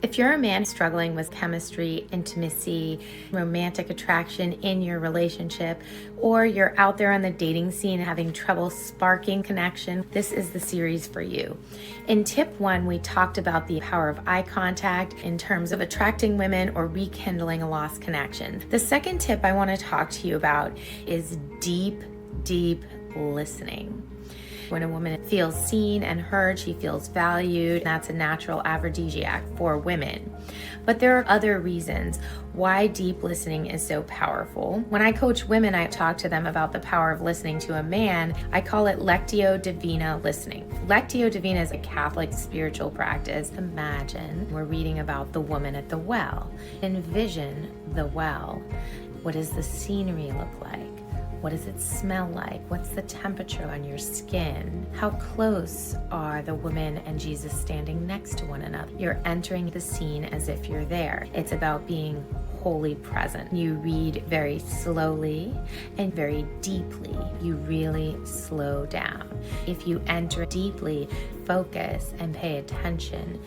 If you're a man struggling with chemistry, intimacy, romantic attraction in your relationship, or you're out there on the dating scene having trouble sparking connection, this is the series for you. In tip 1, we talked about the power of eye contact in terms of attracting women or rekindling a lost connection. The second tip I want to talk to you about is deep listening. When a woman feels seen and heard, she feels valued. That's a natural aphrodisiac for women. But there are other reasons why deep listening is so powerful. When I coach women, I talk to them about the power of listening to a man. I call it Lectio Divina listening. Lectio Divina is a Catholic spiritual practice. Imagine we're reading about the woman at the well. Envision the well. What does the scenery look like? What does it smell like? What's the temperature on your skin? How close are the woman and Jesus standing next to one another? You're entering the scene as if you're there. It's about being wholly present. You read very slowly and very deeply. You really slow down. If you enter deeply, focus, and pay attention,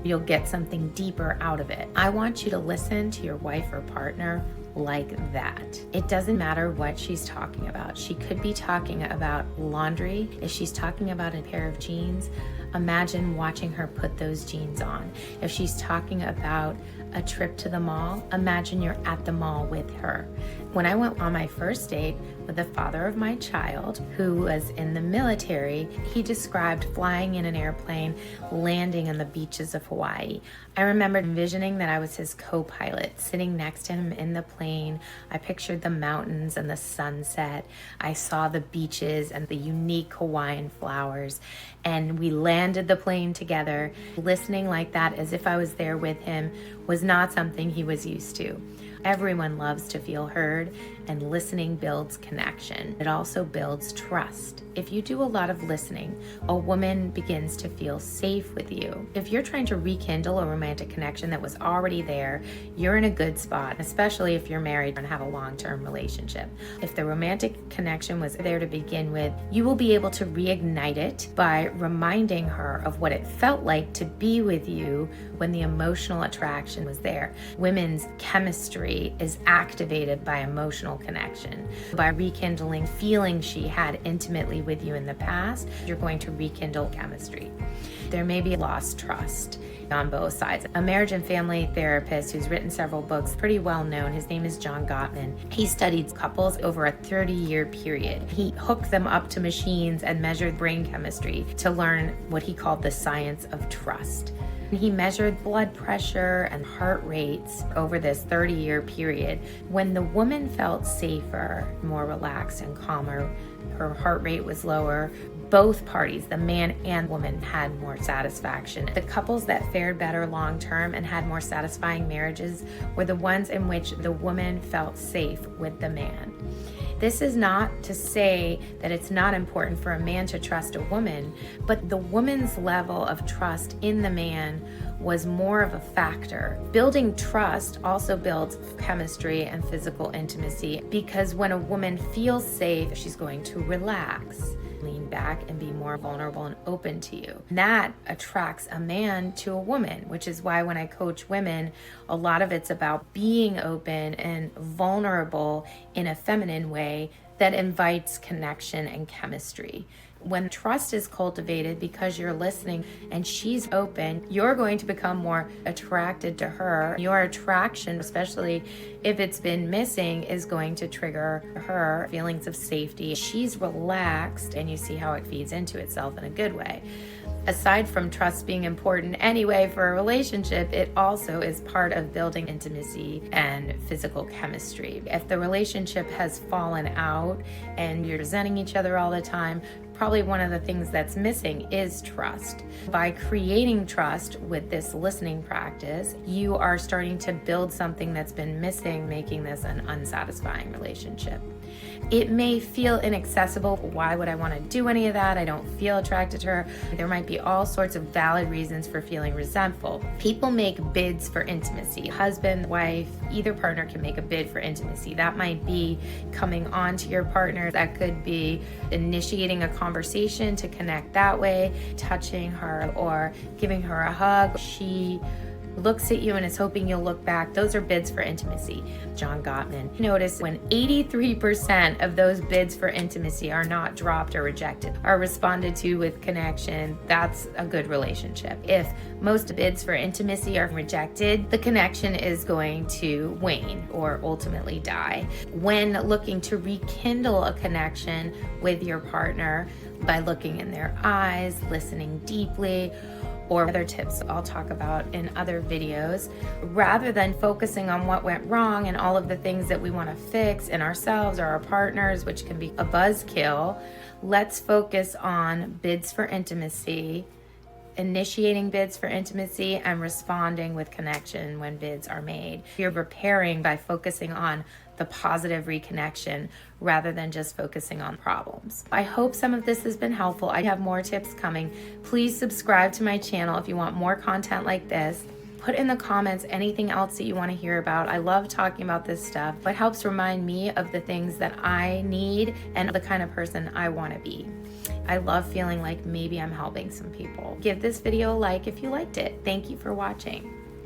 you'll get something deeper out of it. I want you to listen to your wife or partner like that. It doesn't matter what she's talking about. She could be talking about laundry. If she's talking about a pair of jeans, imagine watching her put those jeans on. If she's talking about a trip to the mall, imagine you're at the mall with her. When I went on my first date with the father of my child, who was in the military, he described flying in an airplane, landing on the beaches of Hawaii. I remember envisioning that I was his co-pilot, sitting next to him in the plane. I pictured the mountains and the sunset. I saw the beaches and the unique Hawaiian flowers. And we landed the plane together. Listening like that, as if I was there with him, was not something he was used to. Everyone loves to feel heard, and listening builds connection. It also builds trust. If you do a lot of listening, a woman begins to feel safe with you. If you're trying to rekindle a romantic connection that was already there, you're in a good spot, especially if you're married and have a long-term relationship. If the romantic connection was there to begin with, you will be able to reignite it by reminding her of what it felt like to be with you when the emotional attraction was there. Women's chemistry is activated by emotional connection. By rekindling feelings she had intimately with you in the past, you're going to rekindle chemistry. There may be lost trust on both sides. A marriage and family therapist who's written several books, pretty well known, his name is John Gottman. He studied couples over a 30-year period. He hooked them up to machines and measured brain chemistry to learn what he called the science of trust. He measured blood pressure and heart rates over this 30-year period. When the woman felt safer, more relaxed and calmer, her heart rate was lower, both parties, the man and woman, had more satisfaction. The couples that fared better long-term and had more satisfying marriages were the ones in which the woman felt safe with the man. This is not to say that it's not important for a man to trust a woman, but the woman's level of trust in the man was more of a factor. Building trust also builds chemistry and physical intimacy, because when a woman feels safe, she's going to relax, lean back, and be more vulnerable and open to you. That attracts a man to a woman, which is why when I coach women, a lot of it's about being open and vulnerable in a feminine way that invites connection and chemistry. When trust is cultivated because you're listening and she's open, you're going to become more attracted to her. Your attraction, especially if it's been missing, is going to trigger her feelings of safety. She's relaxed, and you see how it feeds into itself in a good way. Aside from trust being important anyway for a relationship, it also is part of building intimacy and physical chemistry. If the relationship has fallen out and you're resenting each other all the time, probably one of the things that's missing is trust. By creating trust with this listening practice, you are starting to build something that's been missing, making this an unsatisfying relationship. It may feel inaccessible. Why would I want to do any of that? I don't feel attracted to her. There might be all sorts of valid reasons for feeling resentful. People make bids for intimacy. Husband, wife, either partner can make a bid for intimacy. That might be coming on to your partner. That could be initiating a conversation to connect that way, touching her or giving her a hug. She looks at you and is hoping you'll look back. Those are bids for intimacy. John Gottman noticed when 83% of those bids for intimacy are not dropped or rejected, are responded to with connection, that's a good relationship. If most bids for intimacy are rejected, the connection is going to wane or ultimately die. When looking to rekindle a connection with your partner by looking in their eyes, listening deeply, or other tips I'll talk about in other videos, rather than focusing on what went wrong and all of the things that we want to fix in ourselves or our partners, which can be a buzzkill, let's focus on bids for intimacy, initiating bids for intimacy, and responding with connection when bids are made. You're preparing by focusing on the positive reconnection rather than just focusing on problems. I hope some of this has been helpful. I have more tips coming. Please subscribe to my channel if you want more content like this. Put in the comments anything else that you want to hear about. I love talking about this stuff. It helps remind me of the things that I need and the kind of person I want to be. I love feeling like maybe I'm helping some people. Give this video a like if you liked it. Thank you for watching.